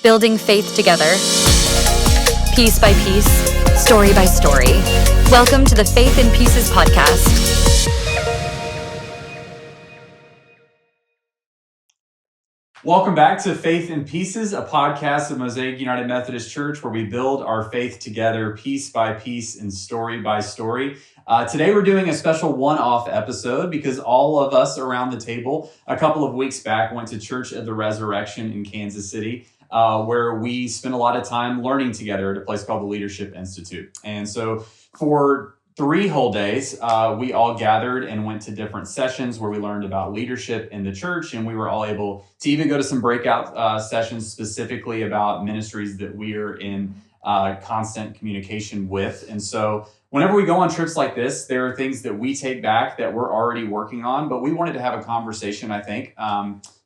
building faith together, piece by piece, story by story. Welcome to the Faith in Pieces podcast. Welcome back to Faith in Pieces, a podcast of Mosaic United Methodist Church where we build our faith together piece by piece and story by story. Today we're doing a special one-off episode because all of us around the table a couple of weeks back went to Church of the Resurrection in Kansas City, where we spent a lot of time learning together at a place called the Leadership Institute. And so for 3 whole days, we all gathered and went to different sessions where we learned about leadership in the church, and we were all able to even go to some breakout sessions specifically about ministries that we are in constant communication with. And so whenever we go on trips like this, there are things that we take back that we're already working on, but we wanted to have a conversation, I think,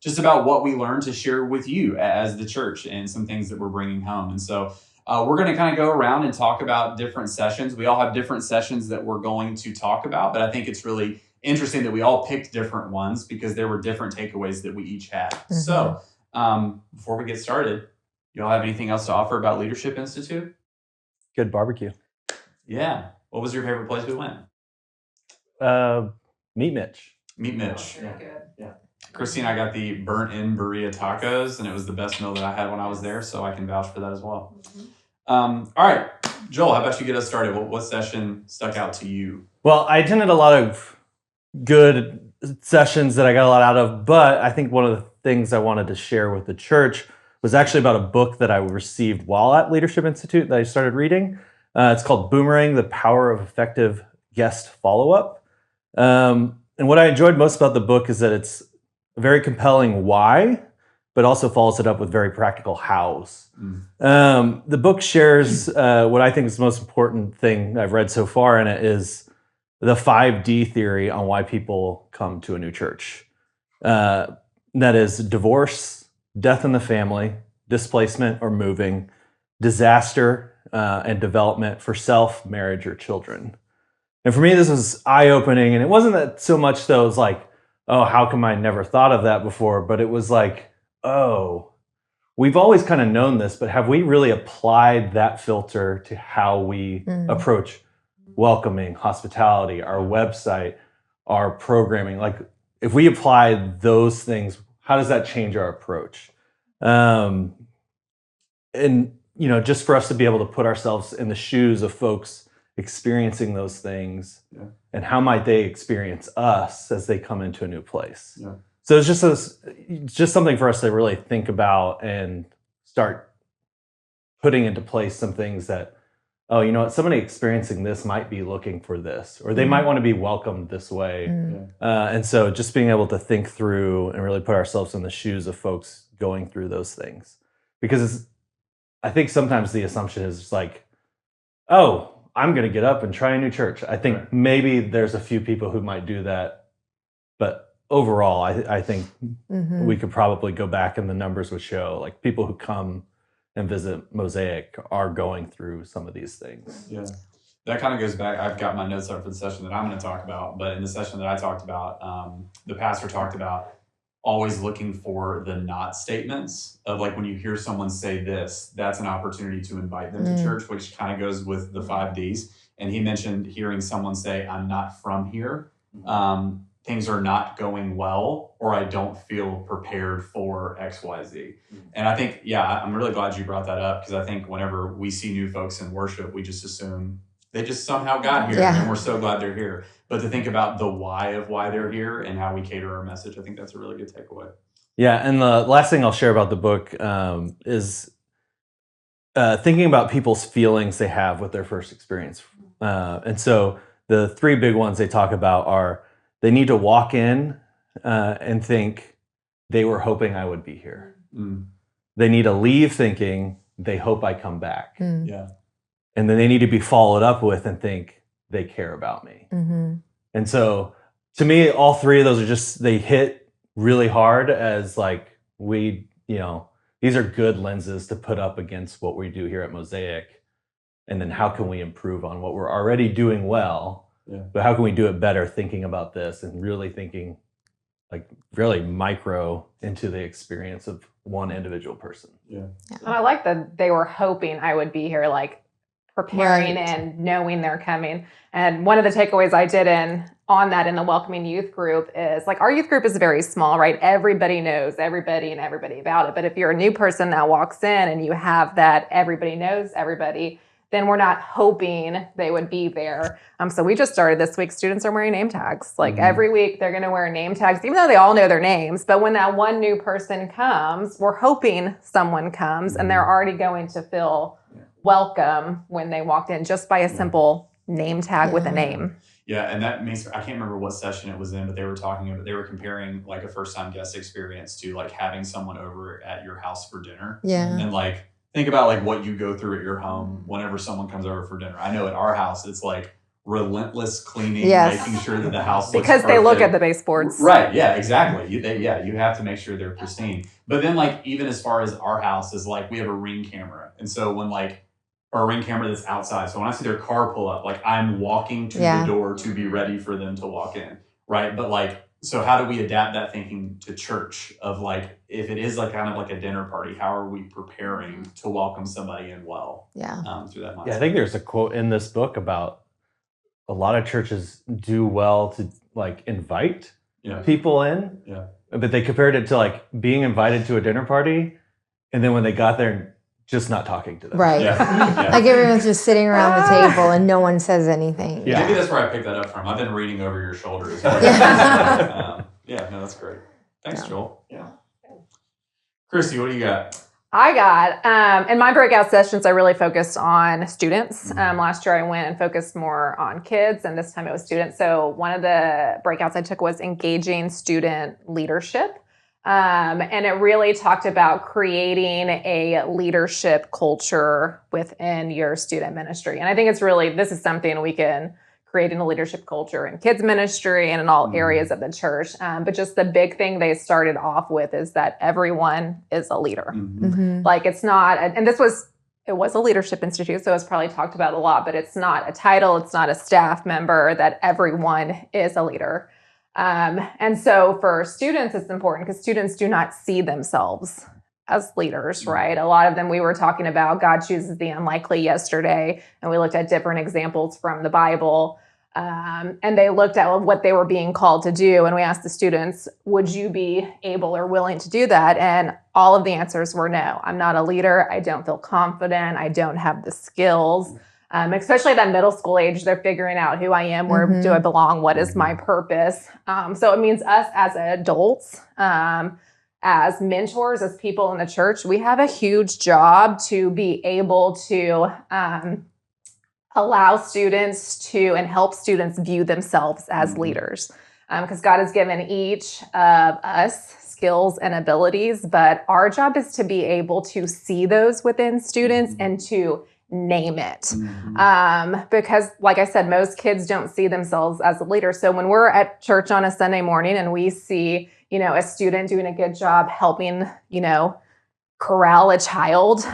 just about what we learned to share with you as the church and some things that we're bringing home. And so we're going to kind of go around and talk about different sessions. We all have different sessions that we're going to talk about, but I think it's really interesting that we all picked different ones because there were different takeaways that we each had. Mm-hmm. So before we get started, you all have anything else to offer about Leadership Institute? Good barbecue. Yeah. What was your favorite place we went? Meat Mitch. Meat Mitch. Very good. Yeah. Christy and I got the burnt-in burrito tacos, and it was the best meal that I had when I was there, so I can vouch for that as well. Mm-hmm. All right, Joel, how about you get us started? What session stuck out to you? Well, I attended a lot of good sessions that I got a lot out of, but I think one of the things I wanted to share with the church was actually about a book that I received while at Leadership Institute that I started reading. It's called Boomerang, The Power of Effective Guest Follow-Up. And what I enjoyed most about the book is that it's a very compelling why, but also follows it up with very practical hows. The book shares what I think is the most important thing I've read so far in it is the 5D theory on why people come to a new church. That is divorce, death in the family, displacement or moving, disaster, and development for self, marriage, or children. And for me, this was eye-opening, and it wasn't that so much though, it was like, oh, how come I never thought of that before? But it was like, oh, we've always kind of known this, but have we really applied that filter to how we approach welcoming, hospitality, our website, our programming? Like, if we apply those things, how does that change our approach? And, you know, just for us to be able to put ourselves in the shoes of folks experiencing those things, and how might they experience us as they come into a new place? Yeah. So it's just something for us to really think about and start putting into place some things that, oh, you know what, somebody experiencing this might be looking for this, or they might want to be welcomed this way. And so just being able to think through and really put ourselves in the shoes of folks going through those things. Because I think sometimes the assumption is just like, oh, I'm going to get up and try a new church. I think maybe there's a few people who might do that, but overall, I think we could probably go back and the numbers would show like people who come and visit Mosaic are going through some of these things. Yeah, that kind of goes back. I've got my notes up for the session that I'm going to talk about, but in the session that I talked about, the pastor talked about always looking for the not statements of like when you hear someone say this, that's an opportunity to invite them to church, which kind of goes with the 5 Ds. And he mentioned hearing someone say, I'm not from here. Things are not going well, or I don't feel prepared for X, Y, Z. And I think, I'm really glad you brought that up because I think whenever we see new folks in worship, we just assume they just somehow got here and we're so glad they're here. But to think about the why of why they're here and how we cater our message, I think that's a really good takeaway. Yeah, and the last thing I'll share about the book is thinking about people's feelings they have with their first experience. And so the 3 big ones they talk about are they need to walk in and think they were hoping I would be here. They need to leave thinking they hope I come back. Yeah. And then they need to be followed up with and think they care about me. And so to me, all 3 of those are just, they hit really hard as like these are good lenses to put up against what we do here at Mosaic. And then how can we improve on what we're already doing well, but how can we do it better thinking about this and really thinking like really micro into the experience of one individual person. Yeah. And I like that they were hoping I would be here, like preparing and knowing they're coming. And one of the takeaways I did in the welcoming youth group is like, our youth group is very small, right? Everybody knows everybody and everybody about it. But if you're a new person that walks in and you have that everybody knows everybody, then we're not hoping they would be there. So we just started this week. Students are wearing name tags. Like every week they're going to wear name tags, even though they all know their names. But when that one new person comes, we're hoping someone comes and they're already going to feel welcome when they walked in just by a simple name tag with a name. Yeah, and that makes, I can't remember what session it was in, but they were comparing like a first time guest experience to like having someone over at your house for dinner. Yeah. And like, think about like what you go through at your home whenever someone comes over for dinner. I know at our house, it's like relentless cleaning, making sure that the house looks because they look perfect. at the baseboards. Right. Yeah, exactly. You have to make sure they're pristine. But then like, even as far as our house is like, we have a Ring camera. And so when like, or a Ring camera that's outside. So when I see their car pull up, like I'm walking to the door to be ready for them to walk in. Right. But like, so how do we adapt that thinking to church of like, if it is like kind of like a dinner party, how are we preparing to welcome somebody in well through that mindset? Yeah, I think there's a quote in this book about a lot of churches do well to like invite people in, but they compared it to like being invited to a dinner party. And then when they got there, just not talking to them. Right. Like everyone's just sitting around the table and no one says anything. Yeah. Maybe that's where I picked that up from. I've been reading over your shoulders. No, that's great. Thanks, Joel. Yeah. Christy, what do you got? I got, in my breakout sessions, I really focused on students. Last year I went and focused more on kids, and this time it was students. So one of the breakouts I took was engaging student leadership. And it really talked about creating a leadership culture within your student ministry. And I think this is something we can create in a leadership culture in kids ministry and in all areas of the church. But just the big thing they started off with is that everyone is a leader. Like it's not, and it was a leadership institute, so it's probably talked about a lot, but it's not a title, it's not a staff member, that everyone is a leader. And so for students, it's important because students do not see themselves as leaders, right? A lot of them, we were talking about God chooses the unlikely yesterday, and we looked at different examples from the Bible, and they looked at what they were being called to do. And we asked the students, would you be able or willing to do that? And all of the answers were no. I'm not a leader. I don't feel confident. I don't have the skills. Especially at that middle school age, they're figuring out who I am, where do I belong, what is my purpose. So it means us as adults, as mentors, as people in the church, we have a huge job to be able to allow students to and help students view themselves as leaders. Because God has given each of us skills and abilities, but our job is to be able to see those within students and to name it. Because like I said, most kids don't see themselves as a leader. So when we're at church on a Sunday morning and we see, a student doing a good job helping, corral a child,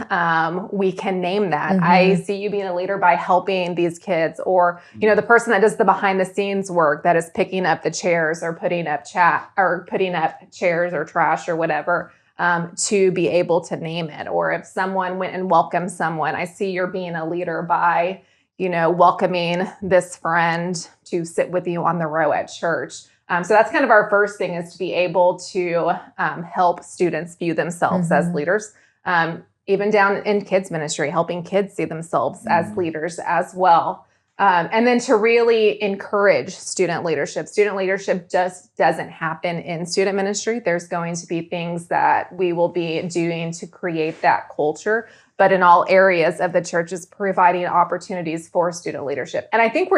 we can name that. I see you being a leader by helping these kids, or, the person that does the behind the scenes work that is picking up the chairs or putting up chairs or trash or whatever. To be able to name it. Or if someone went and welcomed someone, I see you're being a leader by, welcoming this friend to sit with you on the row at church. So that's kind of our first thing, is to be able to help students view themselves as leaders. Even down in kids ministry, helping kids see themselves as leaders as well. And then to really encourage student leadership. Student leadership just doesn't happen in student ministry. There's going to be things that we will be doing to create that culture, but in all areas of the church is providing opportunities for student leadership. And I think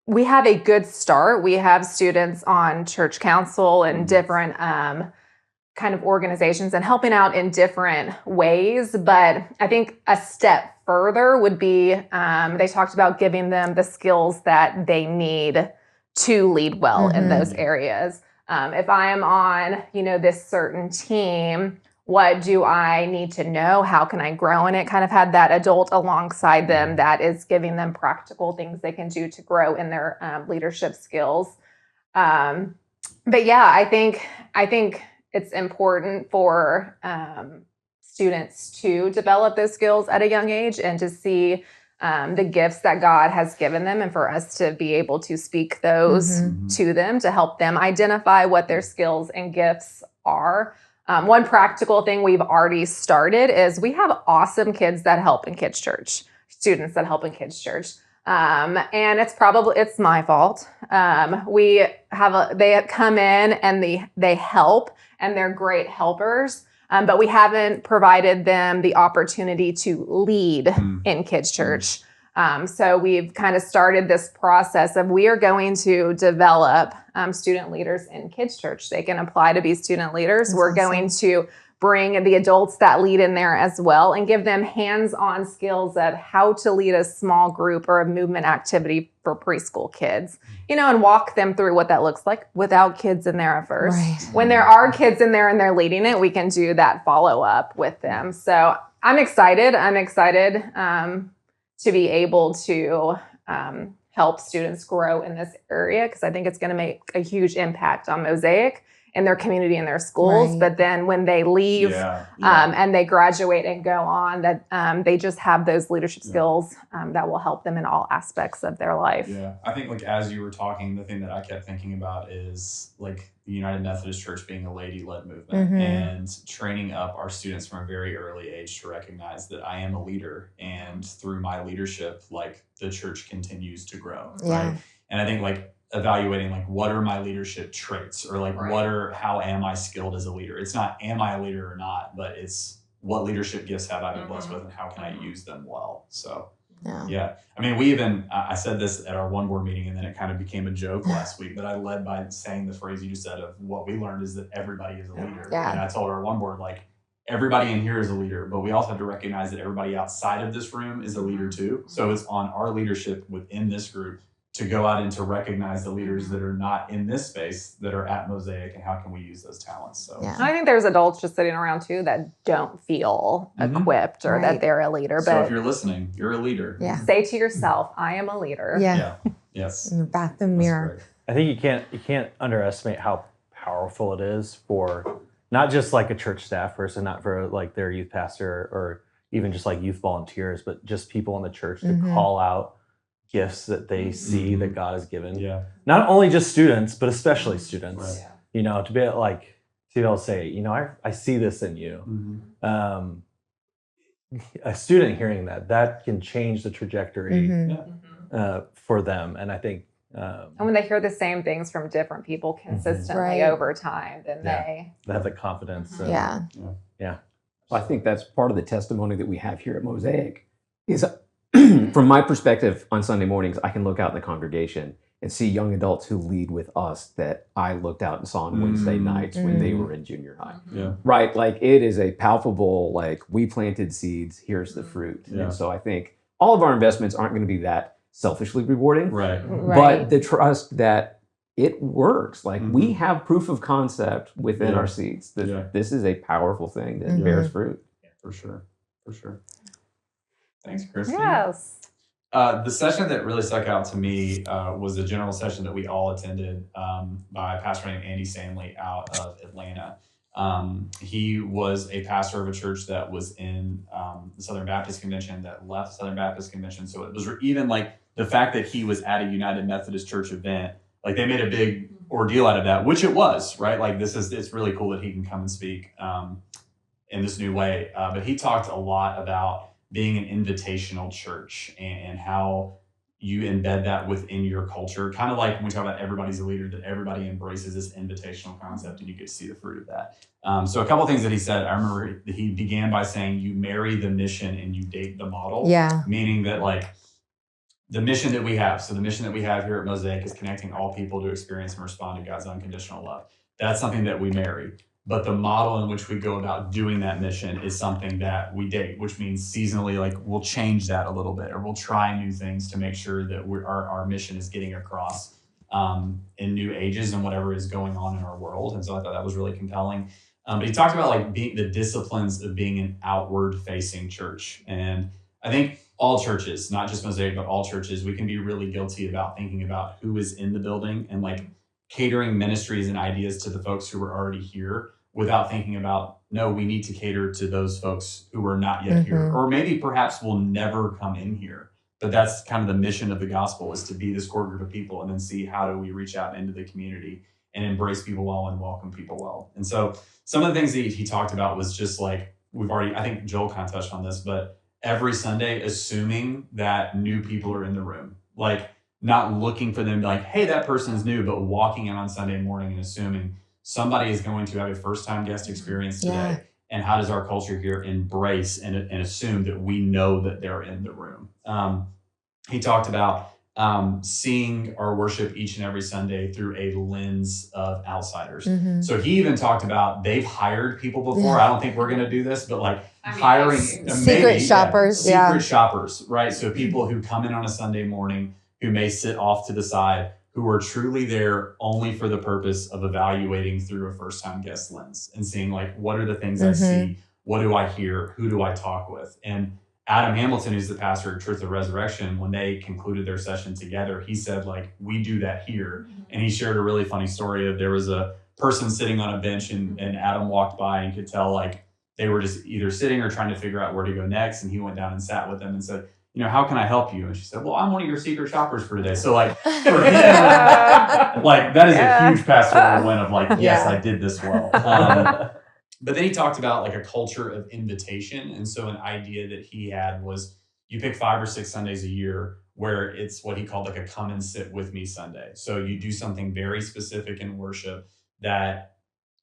we have a good start. We have students on church council and different kind of organizations and helping out in different ways. But I think a step further would be, they talked about giving them the skills that they need to lead well in those areas. If I am on, this certain team, what do I need to know? How can I grow in it? Kind of had that adult alongside them that is giving them practical things they can do to grow in their leadership skills. But yeah, I think it's important for students to develop those skills at a young age and to see the gifts that God has given them, and for us to be able to speak those to them to help them identify what their skills and gifts are. One practical thing we've already started is we have awesome kids that help in kids' church, students that help in kids' church. And it's my fault. They come in and they help, and they're great helpers. But we haven't provided them the opportunity to lead in kids' church. So we've kind of started this process of we are going to develop student leaders in kids' church. They can apply to be student leaders. We're going to bring the adults that lead in there as well and give them hands-on skills of how to lead a small group or a movement activity for preschool kids, and walk them through what that looks like without kids in there at first. Right. When there are kids in there and they're leading it, we can do that follow-up with them. So I'm excited. To be able to help students grow in this area, because I think it's going to make a huge impact on Mosaic in their community and their schools. Right. But then when they leave and they graduate and go on, that they just have those leadership skills that will help them in all aspects of their life. Yeah, I think like as you were talking, the thing that I kept thinking about is like the United Methodist Church being a lady-led movement and training up our students from a very early age to recognize that I am a leader, and through my leadership, like the church continues to grow. Yeah. Right? And I think like evaluating like what are my leadership traits, or like how am I skilled as a leader? It's not am I a leader or not, but it's what leadership gifts have I been blessed with, and how can I use them well? So yeah. I mean, I said this at our one board meeting, and then it kind of became a joke last week, but I led by saying the phrase you just said of what we learned is that everybody is a leader. Yeah. And I told our one board, like, everybody in here is a leader, but we also have to recognize that everybody outside of this room is a leader too. So it's on our leadership within this group to go out and to recognize the leaders that are not in this space that are at Mosaic, and how can we use those talents. So I think there's adults just sitting around too that don't feel equipped or that they're a leader. So But if you're listening, you're a leader. Yeah. say to yourself, I am a leader. Yeah. Yes. In your bathroom That's mirror. great. I think you can't underestimate how powerful it is for not just like a church staff person, not for like their youth pastor or even just like youth volunteers, but just people in the church to call out gifts that they see that God has given. Yeah. Not only just students, but especially students. Right. To be able to say, I see this in you. A student hearing that can change the trajectory for them. And I think And when they hear the same things from different people consistently Right. over time, then they have the confidence. Yeah. I think that's part of the testimony that we have here at Mosaic is from my perspective on Sunday mornings, I can look out in the congregation and see young adults who lead with us that I looked out and saw on Wednesday nights when they were in junior high. Yeah. Right? Like it is a palpable, like we planted seeds, here's the fruit. Yeah. And so I think all of our investments aren't going to be that selfishly rewarding, Right. but the trust that it works. Like we have proof of concept within our seeds that this is a powerful thing that bears fruit. For sure. For sure. Thanks, Christine. yes. The session that really stuck out to me was a general session that we all attended by a pastor named Andy Stanley out of Atlanta. He was a pastor of a church that was in the Southern Baptist Convention, that left Southern Baptist Convention. So it was even like the fact that he was at a United Methodist Church event, like they made a big ordeal out of that, which it was, right? Like it's really cool that he can come and speak in this new way. But he talked a lot about being an invitational church and how you embed that within your culture. Kind of like when we talk about everybody's a leader, that everybody embraces this invitational concept and you get to see the fruit of that. So a couple of things that he said, I remember he began by saying, you marry the mission and you date the model. Yeah. Meaning that like the mission that we have. So the mission that we have here at Mosaic is connecting all people to experience and respond to God's unconditional love. That's something that we marry. But the model in which we go about doing that mission is something that we date, which means seasonally, like we'll change that a little bit, or we'll try new things to make sure that our mission is getting across in new ages and whatever is going on in our world. And so I thought that was really compelling. But he talked about like the disciplines of being an outward facing church. And I think all churches, not just Mosaic, but all churches, we can be really guilty about thinking about who is in the building and like catering ministries and ideas to the folks who are already here. without thinking about, no, we need to cater to those folks who are not yet here, or maybe perhaps will never come in here. But that's kind of the mission of the gospel, is to be this core group of people and then see how do we reach out into the community and embrace people well and welcome people well. And so some of the things that he talked about was just like, I think Joel kind of touched on this, but every Sunday, assuming that new people are in the room, like not looking for them to be like, hey, that person's new, but walking in on Sunday morning and assuming somebody is going to have a first-time guest experience today. Yeah. And how does our culture here embrace and assume that we know that they're in the room? He talked about seeing our worship each and every Sunday through a lens of outsiders. So he even talked about they've hired people before. I don't think we're going to do this, but like hiring secret shoppers. Secret shoppers, right? So people who come in on a Sunday morning who may sit off to the side, who are truly there only for the purpose of evaluating through a first-time guest lens and seeing like, what are the things I see? What do I hear? Who do I talk with? And Adam Hamilton, who's the pastor at Truth of Resurrection, when they concluded their session together, he said, like, we do that here. And he shared a really funny story of there was a person sitting on a bench and Adam walked by and could tell like they were just either sitting or trying to figure out where to go next. And he went down and sat with them and said, you know, how can I help you? And she said, well, I'm one of your secret shoppers for today. So like, for him, like that is a huge pastoral win of like, yes, I did this well. But then he talked about like a culture of invitation. And so an idea that he had was you pick 5 or 6 Sundays a year where it's what he called like a come and sit with me Sunday. So you do something very specific in worship that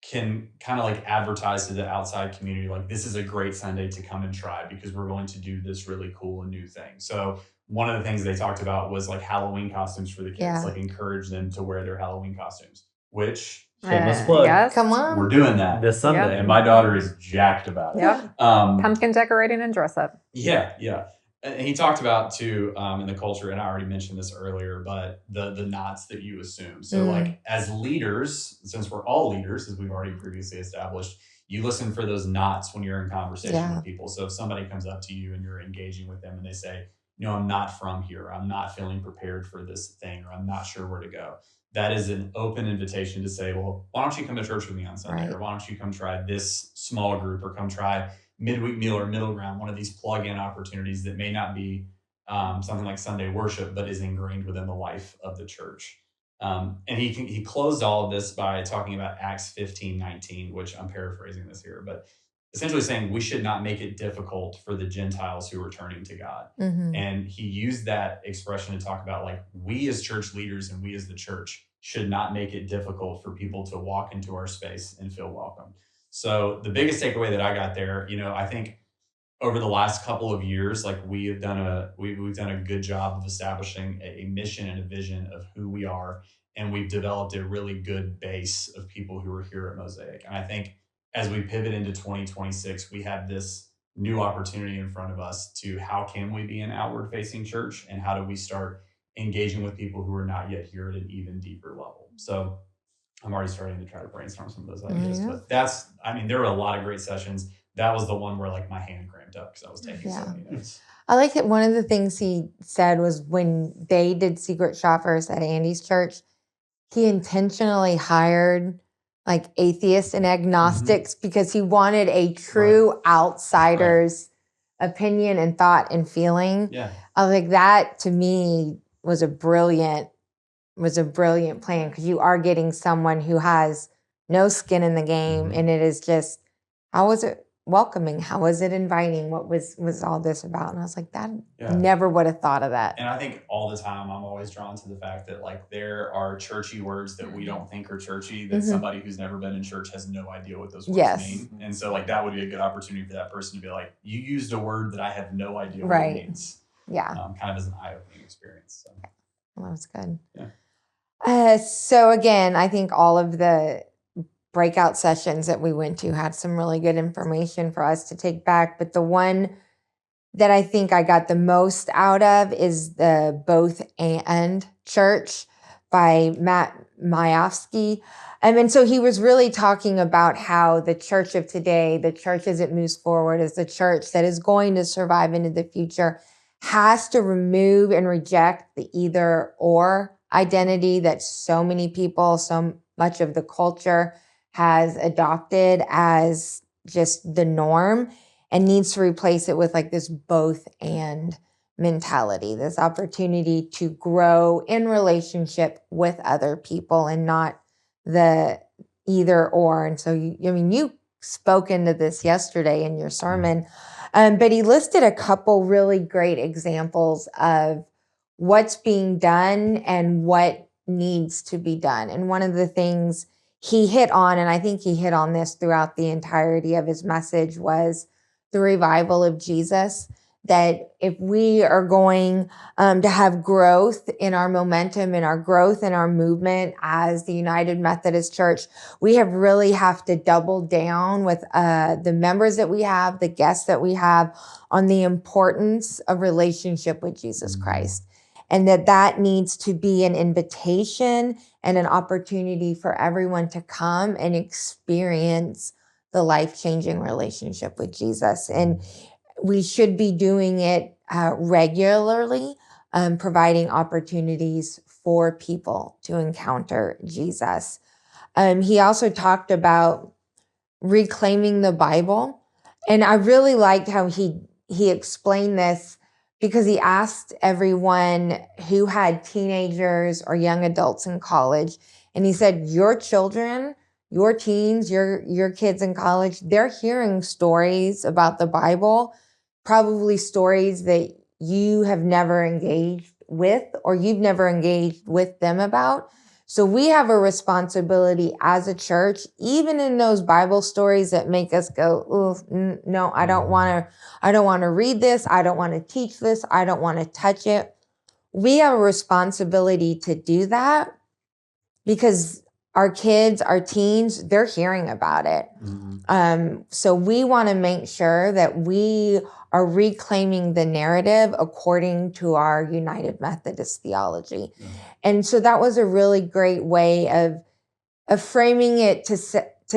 can kind of like advertise to the outside community, like this is a great Sunday to come and try because we're going to do this really cool and new thing. So one of the things they talked about was like Halloween costumes for the kids, like encourage them to wear their Halloween costumes, which shameless plug. Yes. Come on. we're doing that This Sunday. and my daughter is jacked about it. Yep. Pumpkin decorating and dress up. Yeah. And he talked about too in the culture, and I already mentioned this earlier, but the knots that you assume. So like as leaders, since we're all leaders, as we've already previously established, you listen for those knots when you're in conversation with people. So if somebody comes up to you and you're engaging with them and they say, no, I'm not from here, I'm not feeling prepared for this thing, or I'm not sure where to go. That is an open invitation to say, well, why don't you come to church with me on Sunday? Or why don't you come try this small group, or come try midweek meal or middle ground, one of these plug-in opportunities that may not be something like Sunday worship, but is ingrained within the life of the church. And he closed all of this by talking about Acts 15:19, which I'm paraphrasing this here, but essentially saying we should not make it difficult for the Gentiles who are turning to God. And he used that expression to talk about like we as church leaders and we as the church should not make it difficult for people to walk into our space and feel welcome. So the biggest takeaway that I got there, you know, I think over the last couple of years, like we've done a good job of establishing a mission and a vision of who we are. And we've developed a really good base of people who are here at Mosaic. And I think as we pivot into 2026, we have this new opportunity in front of us to how can we be an outward facing church, and how do we start engaging with people who are not yet here at an even deeper level. So I'm already starting to try to brainstorm some of those ideas, but there were a lot of great sessions. That was the one where like my hand cramped up because I was taking so many notes. I like that one of the things he said was when they did secret shoppers at Andy's church, he intentionally hired like atheists and agnostics because he wanted a true outsider's opinion and thought and feeling. Yeah. I was like, that to me was a brilliant plan, because you are getting someone who has no skin in the game, and it is just, how was it welcoming? How was it inviting? What was all this about? And I was like, that never would have thought of that. And I think all the time I'm always drawn to the fact that like there are churchy words that we don't think are churchy, that somebody who's never been in church has no idea what those words mean. And so like that would be a good opportunity for that person to be like, you used a word that I have no idea what it means. Yeah. Kind of as an eye-opening experience. So. Well, that was good. Yeah. So again, I think all of the breakout sessions that we went to had some really good information for us to take back. But the one that I think I got the most out of is the Both and Church by Matt Majewski. And so he was really talking about how the church of today, the church as it moves forward, as the church that is going to survive into the future, has to remove and reject the either or identity that so many people, so much of the culture has adopted as just the norm and needs to replace it with like this both and mentality, this opportunity to grow in relationship with other people and not the either or. And so, you spoke into this yesterday in your sermon, but he listed a couple really great examples of what's being done and what needs to be done. And one of the things he hit on, and I think he hit on this throughout the entirety of his message, was the revival of Jesus. That if we are going to have growth in our momentum and our growth in our movement as the United Methodist Church, we really have to double down with the members that we have, the guests that we have, on the importance of relationship with Jesus Christ. And that needs to be an invitation and an opportunity for everyone to come and experience the life-changing relationship with Jesus. And we should be doing it regularly, providing opportunities for people to encounter Jesus. He also talked about reclaiming the Bible. And I really liked how he explained this, because he asked everyone who had teenagers or young adults in college, and he said, your children, your teens, your kids in college, they're hearing stories about the Bible, probably stories that you have never engaged with or you've never engaged with them about. So we have a responsibility as a church, even in those Bible stories that make us go, "Ooh, no, I don't want to read this. I don't want to teach this. I don't want to touch it." We have a responsibility to do that, because our kids, our teens, they're hearing about it. So we want to make sure that we are reclaiming the narrative according to our United Methodist theology. Yeah. And so that was a really great way of framing it to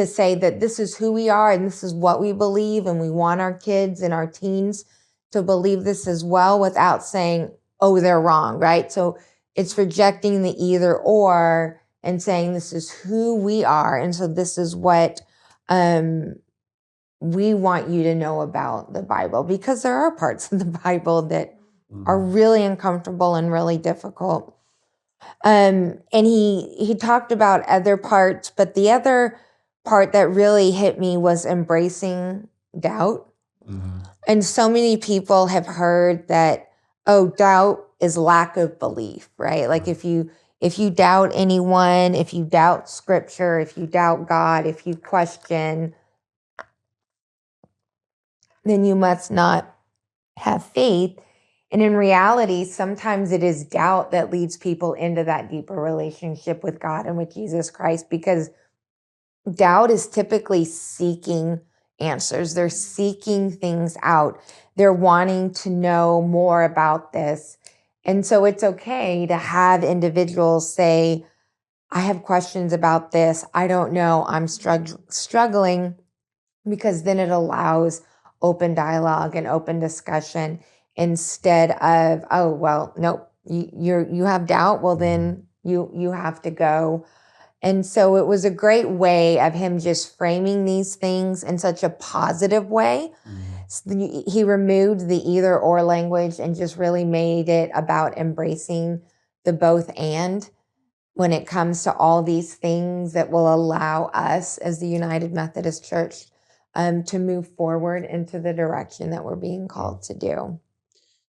say that this is who we are and this is what we believe, and we want our kids and our teens to believe this as well, without saying, oh, they're wrong, right? So it's rejecting the either or and saying this is who we are. And so this is what we want you to know about the Bible, because there are parts of the Bible that are really uncomfortable and really difficult. And he talked about other parts, but the other part that really hit me was embracing doubt. And so many people have heard that, oh, doubt is lack of belief, right? Like if you doubt anyone, if you doubt scripture, if you doubt God, if you question, then you must not have faith. And in reality, sometimes it is doubt that leads people into that deeper relationship with God and with Jesus Christ, because doubt is typically seeking answers. They're seeking things out. They're wanting to know more about this. And so it's okay to have individuals say, I have questions about this. I don't know. I'm struggling, because then it allows open dialogue and open discussion, instead of, oh, well, nope, you have doubt. Well, then you have to go. And so it was a great way of him just framing these things in such a positive way. So he removed the either or language and just really made it about embracing the both and when it comes to all these things that will allow us as the United Methodist Church to move forward into the direction that we're being called to do.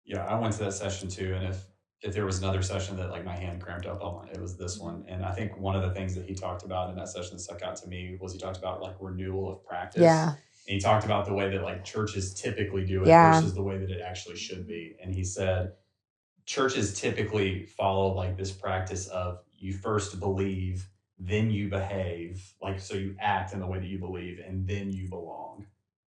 Yeah, I went to that session too, and if there was another session that like my hand cramped up on, it was this one. And I think one of the things that he talked about in that session that stuck out to me was he talked about like renewal of practice. Yeah. And he talked about the way that like churches typically do it versus the way that it actually should be. And he said churches typically follow like this practice of you first believe, then you behave, like so you act in the way that you believe, and then you belong.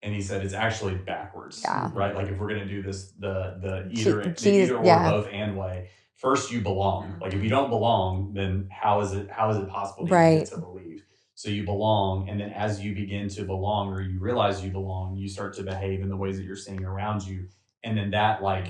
And he said it's actually backwards, right? Like if we're gonna do this, the either or both and way, first you belong. Like if you don't belong, then how is it possible that you get to believe? So you belong, and then as you begin to belong, or you realize you belong, you start to behave in the ways that you're seeing around you, and then that like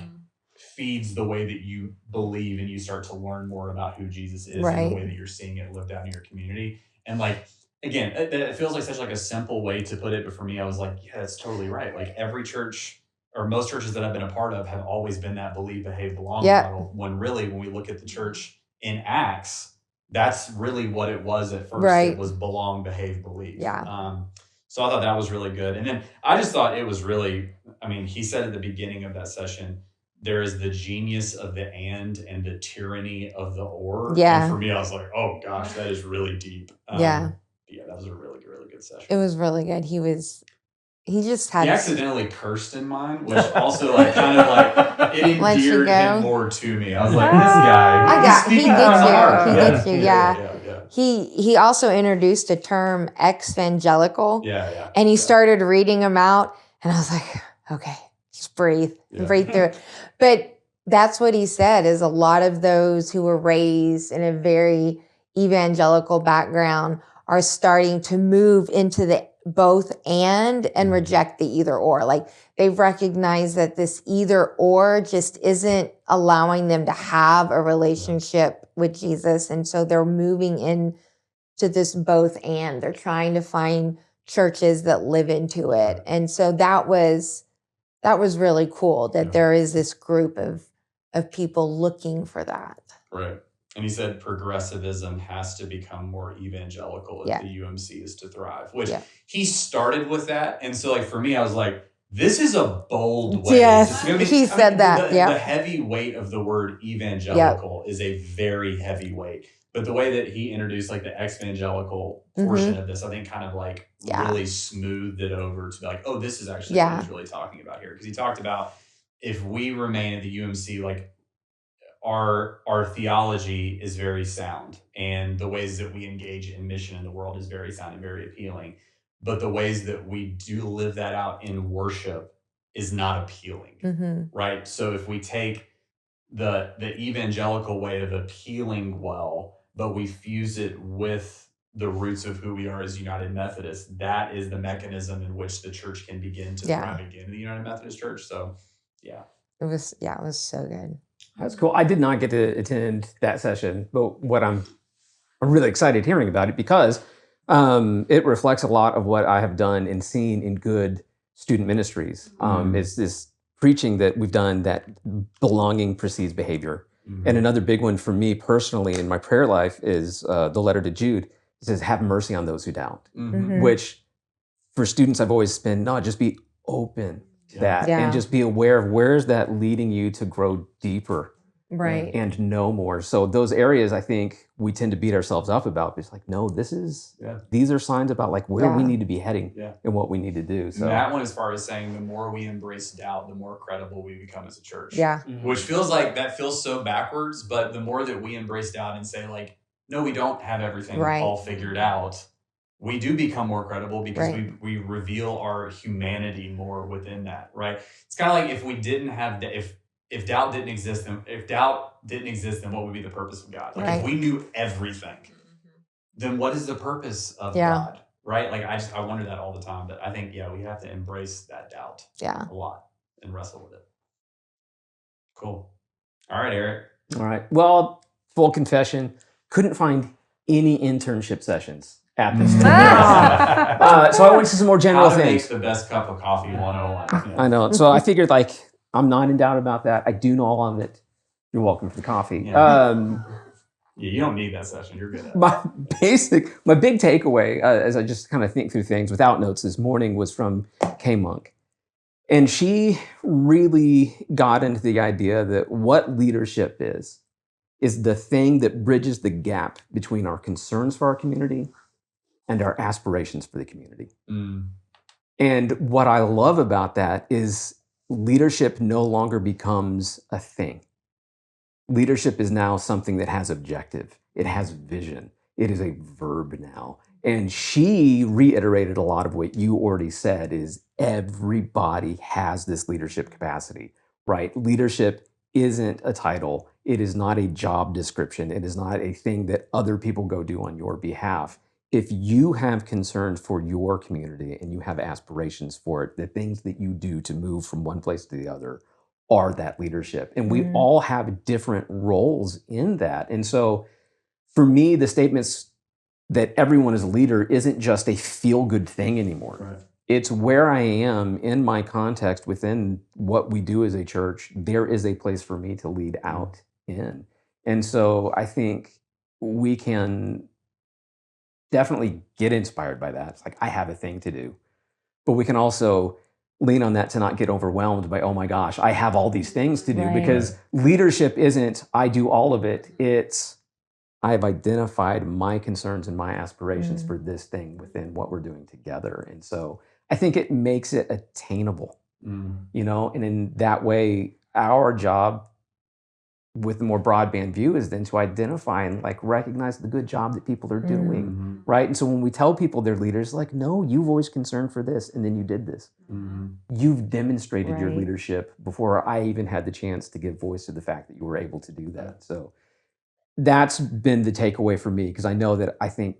feeds the way that you believe, and you start to learn more about who Jesus is and the way that you're seeing it lived out in your community. And like again, it feels like such like a simple way to put it, but for me, I was like, yeah, that's totally right. Like every church or most churches that I've been a part of have always been that believe, behave, belong Yep. model. When really, when we look at the church in Acts, that's really what it was at first. Right. It was belong, behave, believe. Yeah. So I thought that was really good. And then I just thought it was really, I mean, he said at the beginning of that session, there is the genius of the and the tyranny of the or. Yeah. And for me, I was like, oh gosh, that is really deep. Yeah. Yeah, that was a really, really good session. It was really good. He just had. He accidentally cursed in mine, which also like kind of like it Let you endeared go. him more to me. I was like, this guy. He speaking out of my heart. He gets you. Yeah. Yeah. He also introduced a term, evangelical. Yeah. And he started reading them out, and I was like, okay, just breathe and breathe through it. But that's what he said, is a lot of those who were raised in a very evangelical background are starting to move into the both and reject the either or. Like they've recognized that this either or just isn't allowing them to have a relationship with Jesus. And so they're moving in to this both and. They're trying to find churches that live into it. And so that was really cool that there is this group of people looking for that. Right. And he said progressivism has to become more evangelical if the UMC is to thrive, which he started with that. And so like for me, I was like, this is a bold way. Yes, he said that. The heavy weight of the word evangelical is a very heavy weight. But the way that he introduced like the evangelical portion of this, I think kind of like really smoothed it over to be like, oh, this is actually what he's really talking about here. Because he talked about if we remain at the UMC, like our theology is very sound, and the ways that we engage in mission in the world is very sound and very appealing. But the ways that we do live that out in worship is not appealing, right? So if we take the evangelical way of appealing well, but we fuse it with the roots of who we are as United Methodists, that is the mechanism in which the church can begin to thrive again in the United Methodist Church. So, it was so good. That's cool. I did not get to attend that session, but what I'm really excited hearing about it because it reflects a lot of what I have done and seen in good student ministries. It's this preaching that we've done that belonging precedes behavior. And another big one for me personally in my prayer life is the letter to Jude. It says, have mercy on those who doubt, which for students I've always been, no, just be open to that and just be aware of where is that leading you to grow deeper and know more. So those areas I think we tend to beat ourselves up about. It's like, no, these are signs about like where we need to be heading and what we need to do. So that one, as far as saying the more we embrace doubt, the more credible we become as a church. Yeah. Which feels like that feels so backwards, but the more that we embrace doubt and say like, no, we don't have everything all figured out, we do become more credible because we reveal our humanity more within that, right? It's kind of like if we didn't have if doubt didn't exist, then what would be the purpose of God? Like if we knew everything, then what is the purpose of God? Right? Like I wonder that all the time. But I think we have to embrace that doubt a lot and wrestle with it. Cool. All right, Eric. All right. Well, full confession, couldn't find any internship sessions at this time. So I went to some more general How to things. make the best cup of coffee 101. Yeah. I know. So I figured like I'm not in doubt about that. I do know all of it. You're welcome for the coffee. Yeah. You don't need that session. You're good at it. My big takeaway, as I just kind of think through things without notes this morning, was from K Monk. And she really got into the idea that what leadership is the thing that bridges the gap between our concerns for our community and our aspirations for the community. And what I love about that is leadership no longer becomes a thing. Leadership is now something that has objective. It has vision. It is a verb now. And she reiterated a lot of what you already said is everybody has this leadership capacity, right? Leadership isn't a title. It is not a job description. It is not a thing that other people go do on your behalf. If you have concerns for your community and you have aspirations for it, the things that you do to move from one place to the other are that leadership. And we all have different roles in that. And so for me, the statements that everyone as a leader isn't just a feel-good thing anymore. Right. It's where I am in my context within what we do as a church. There is a place for me to lead out in. And so I think we can definitely get inspired by that. It's like, I have a thing to do. But we can also lean on that to not get overwhelmed by, oh my gosh, I have all these things to do. Right. Because leadership isn't, I do all of it. It's, I have identified my concerns and my aspirations for this thing within what we're doing together. And so I think it makes it attainable, you know, and in that way, our job with the more broadband view is then to identify and like recognize the good job that people are doing, right? And so when we tell people they're leaders, like, no, you voiced concern for this, and then you did this. You've demonstrated your Right. leadership before I even had the chance to give voice to the fact that you were able to do that. So that's been the takeaway for me, because I know that I think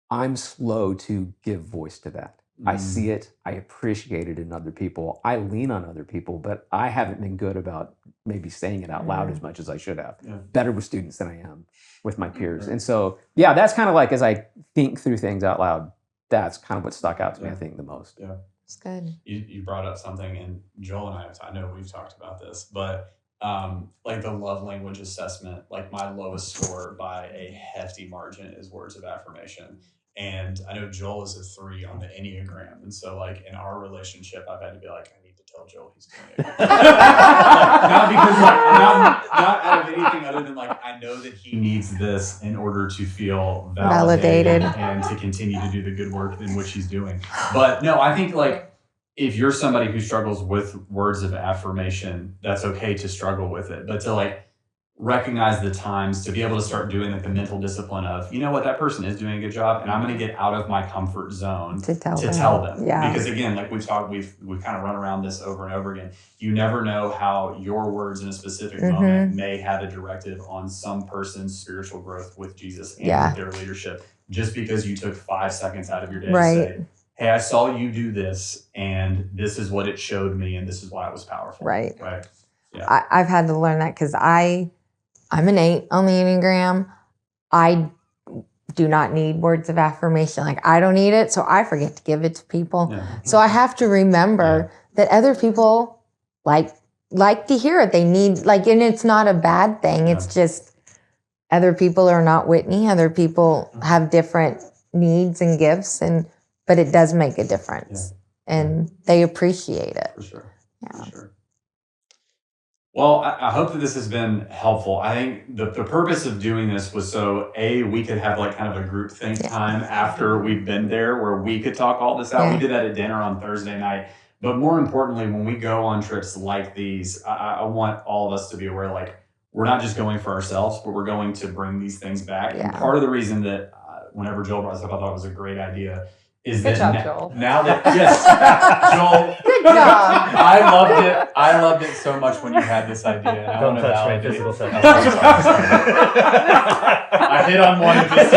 I'm slow to give voice to that. I see it, I appreciate it in other people, I lean on other people, but I haven't been good about maybe saying it out loud as much as I should have. Better with students than I am with my peers. And so, yeah, that's kind of like, as I think through things out loud, that's kind of what stuck out to me, I think, the most. Yeah. It's good. You brought up something, and Joel and I know we've talked about this, but like the love language assessment, like my lowest score by a hefty margin is words of affirmation. And I know Joel is a 3 on the Enneagram. And so like in our relationship, I've had to be like, I need to tell Joel he's doing it. Not because not out of anything other than like, I know that he needs this in order to feel validated and to continue to do the good work in which he's doing. But no, I think like, if you're somebody who struggles with words of affirmation, that's okay to struggle with it. But to like recognize the times, to be able to start doing like the mental discipline of, you know what, that person is doing a good job, and I'm going to get out of my comfort zone To tell them. Yeah. Because again, like we've kind of run around this over and over again. You never know how your words in a specific moment may have a directive on some person's spiritual growth with Jesus and with their leadership, just because you took 5 seconds out of your day to say, hey, I saw you do this, and this is what it showed me, and this is why it was powerful. Right. Yeah. I've had to learn that because I'm an 8 on the Enneagram. I do not need words of affirmation. Like, I don't need it, so I forget to give it to people. Yeah. So I have to remember that other people like to hear it. They need, like, and it's not a bad thing. It's just other people are not Whitney. Other people have different needs and gifts, but it does make a difference. And they appreciate it. For sure. Yeah. For sure. Well, I hope that this has been helpful. I think the purpose of doing this was so we could have like kind of a group think time after we've been there where we could talk all this out. We did that at dinner on Thursday night. But more importantly, when we go on trips like these, I want all of us to be aware, like, we're not just going for ourselves, but we're going to bring these things back. And part of the reason that whenever Joel brought this up, I thought it was a great idea is Good that job, Joel. now that, yes, Joel, Good job. I loved it. I loved it so much when you had this idea. And I Don't want to touch my validate. physical touch. I hit on one and just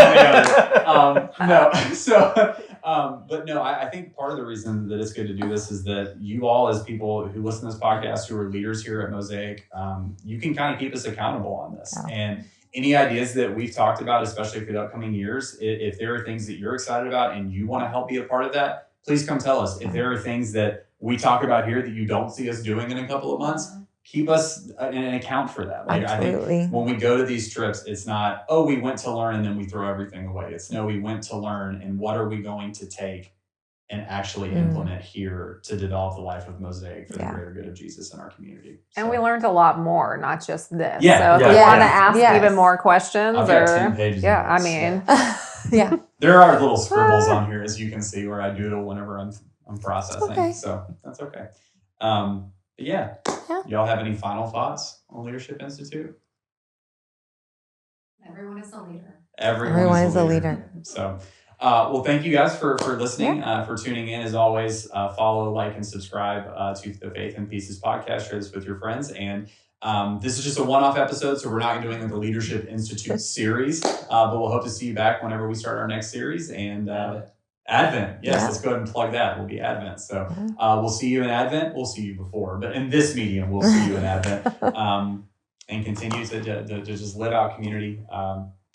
on the other. But no, I think part of the reason that it's good to do this is that you all, as people who listen to this podcast, who are leaders here at Mosaic, you can kind of keep us accountable on this. And any ideas that we've talked about, especially for the upcoming years, if there are things that you're excited about and you want to help be a part of that, please come tell us. If there are things that we talk about here that you don't see us doing in a couple of months, keep us in an account for that. Like, Absolutely. I think when we go to these trips, it's not, oh, we went to learn and then we throw everything away. It's no, we went to learn, and what are we going to take and actually implement here to develop the life of Mosaic for the greater good of Jesus in our community. And we learned a lot more, not just this. Yeah, so if yeah, you want to yes, ask even more questions, I've got 10 pages of I notes, mean, Yeah. There are little scribbles on here, as you can see, where I doodle whenever I'm processing. Okay. So that's okay. But yeah. Y'all have any final thoughts on Leadership Institute? Everyone is a leader. Everyone is a leader. So, well, thank you guys for listening, for tuning in. As always, follow, like, and subscribe to the Faith and Pieces podcast. Share this with your friends. And this is just a one-off episode, so we're not doing the Leadership Institute series, but we'll hope to see you back whenever we start our next series. And Advent. Yes, let's go ahead and plug that. We'll be Advent. So we'll see you in Advent. We'll see you before, but in this medium, we'll see you in Advent. And continue to just live out community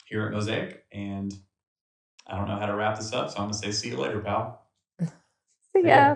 here at Mosaic. And I don't know how to wrap this up, so I'm going to say see you later, pal. See ya.